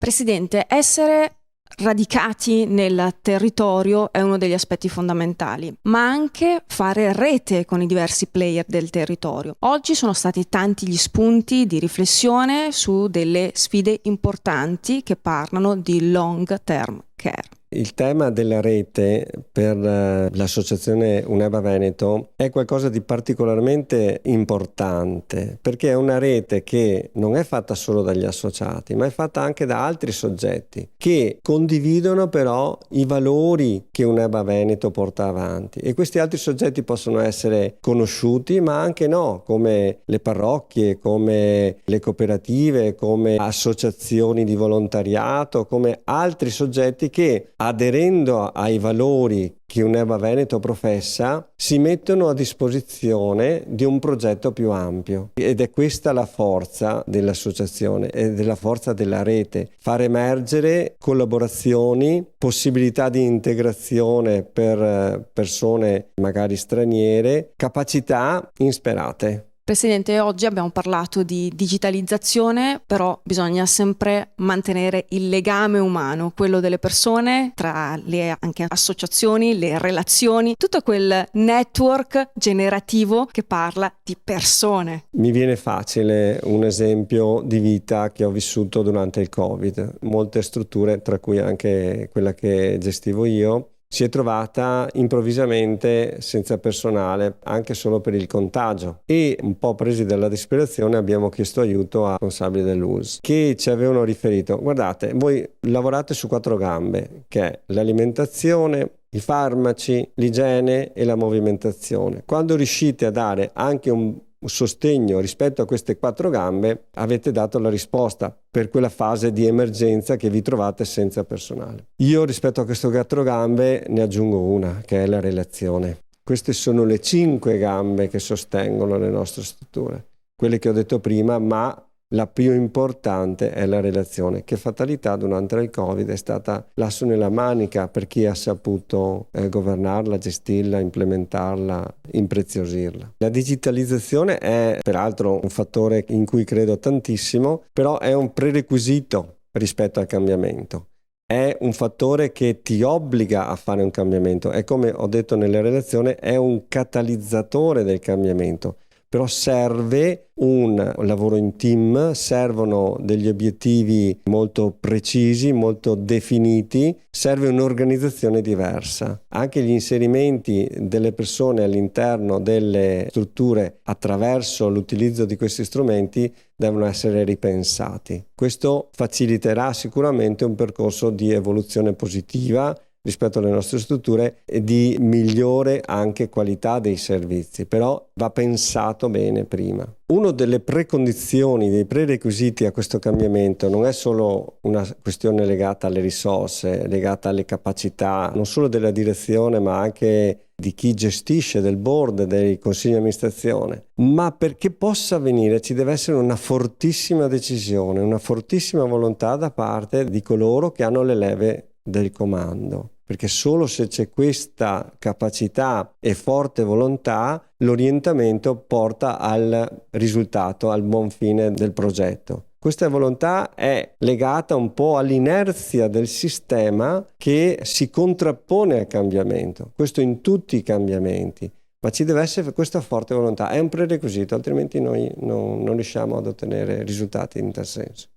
Presidente, essere radicati nel territorio è uno degli aspetti fondamentali, ma anche fare rete con i diversi player del territorio. Oggi sono stati tanti gli spunti di riflessione su delle sfide importanti che parlano di long term care. Il tema della rete per l'associazione UNEBA Veneto è qualcosa di particolarmente importante, perché è una rete che non è fatta solo dagli associati, ma è fatta anche da altri soggetti che condividono però i valori che UNEBA Veneto porta avanti, e questi altri soggetti possono essere conosciuti ma anche no, come le parrocchie, come le cooperative, come associazioni di volontariato, come altri soggetti che, aderendo ai valori che UNEBA Veneto professa, si mettono a disposizione di un progetto più ampio. Ed è questa la forza dell'associazione e della forza della rete: far emergere collaborazioni, possibilità di integrazione per persone magari straniere, capacità insperate. Presidente, oggi abbiamo parlato di digitalizzazione, però bisogna sempre mantenere il legame umano, quello delle persone, tra le anche associazioni, le relazioni, tutto quel network generativo che parla di persone. Mi viene facile un esempio di vita che ho vissuto durante il Covid. Molte strutture, tra cui anche quella che gestivo io, si è trovata improvvisamente senza personale, anche solo per il contagio, e un po' presi dalla disperazione abbiamo chiesto aiuto a responsabili dell'ULSS che ci avevano riferito: guardate, voi lavorate su 4 gambe, che è l'alimentazione, i farmaci, l'igiene e la movimentazione. Quando riuscite a dare anche un sostegno rispetto a queste 4 gambe, avete dato la risposta per quella fase di emergenza che vi trovate senza personale. Io rispetto a queste 4 gambe ne aggiungo una, che è la relazione. Queste sono le 5 gambe che sostengono le nostre strutture, quelle che ho detto prima, ma la più importante è la relazione. Che fatalità durante il Covid è stata l'asso nella manica per chi ha saputo governarla, gestirla, implementarla, impreziosirla. La digitalizzazione è peraltro un fattore in cui credo tantissimo, però è un prerequisito rispetto al cambiamento. È un fattore che ti obbliga a fare un cambiamento. È, come ho detto nella relazione, è un catalizzatore del cambiamento. Però serve un lavoro in team, servono degli obiettivi molto precisi, molto definiti, serve un'organizzazione diversa. Anche gli inserimenti delle persone all'interno delle strutture attraverso l'utilizzo di questi strumenti devono essere ripensati. Questo faciliterà sicuramente un percorso di evoluzione positiva rispetto alle nostre strutture e di migliore anche qualità dei servizi, però va pensato bene prima. Una delle precondizioni, dei prerequisiti a questo cambiamento non è solo una questione legata alle risorse, legata alle capacità, non solo della direzione ma anche di chi gestisce, del board, dei consigli di amministrazione, ma perché possa avvenire ci deve essere una fortissima decisione, una fortissima volontà da parte di coloro che hanno le leve del comando. Perché solo se c'è questa capacità e forte volontà, l'orientamento porta al risultato, al buon fine del progetto. Questa volontà è legata un po' all'inerzia del sistema che si contrappone al cambiamento. Questo in tutti i cambiamenti. Ma ci deve essere questa forte volontà, è un prerequisito, altrimenti noi non riusciamo ad ottenere risultati in tal senso.